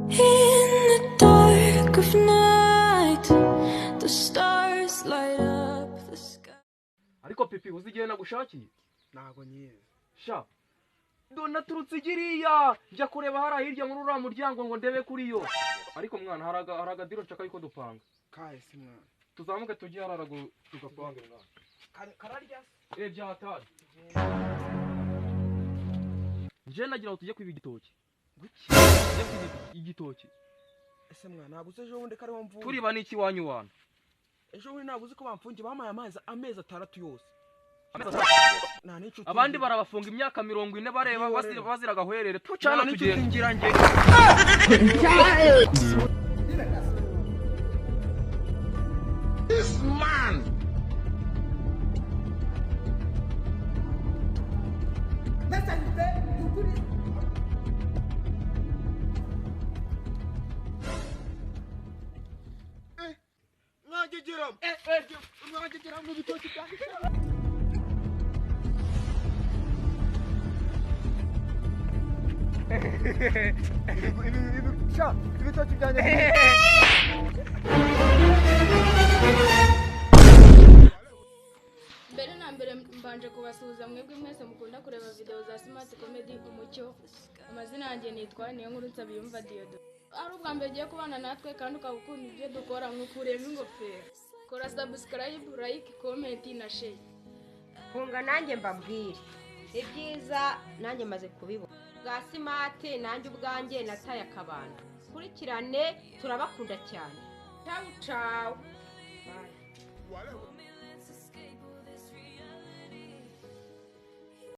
In the dark of night, the stars light up the sky. Ariko pipi uzigiye nagushakiye Nago nyize sha dona turutse igiriya njya kureba hara hirya muri ura muryango ngo ndebe kuri yo ariko mwana haraga diro nshaka yuko dupanga kaye si mwana tuzamuke tugiye hararago tugapanga mwana kararya byatari nje nagira ngo tujye kwiba igitoki guki igitoki ese mwana naguze ejo wundi kariho mvuye turiba niki wanyu wana ejo wundi naguze ko bamfungiye bamaye amezi 6 yose abandi barabafunga imyaka 40 bareba baziraga hwerere tucana tugenda ngira nge This man Ngajigiram mu bitoki byanjye ibitoki byanjye mbere na mbere mbanje kubasuhuza mwebwe mwese mukunda kureba video za Smart Comedy Umucyo. Amazina yanjye nitwa Niyo Nkuru Nsabiyumva Diodo. Ari ubwa mbere ugiye kubana natwe kandi ukabukunda ibyo dukora nk'ukurema ingofero. Kora subscribe, like, comment na share. Funga nanjye mbabwire ibyiza nanjye maze kubibona bwa Smart nanjye ubwanjye nataye akabanda. Kurikirane turabakunda cyane. Ciao ciao. Bye.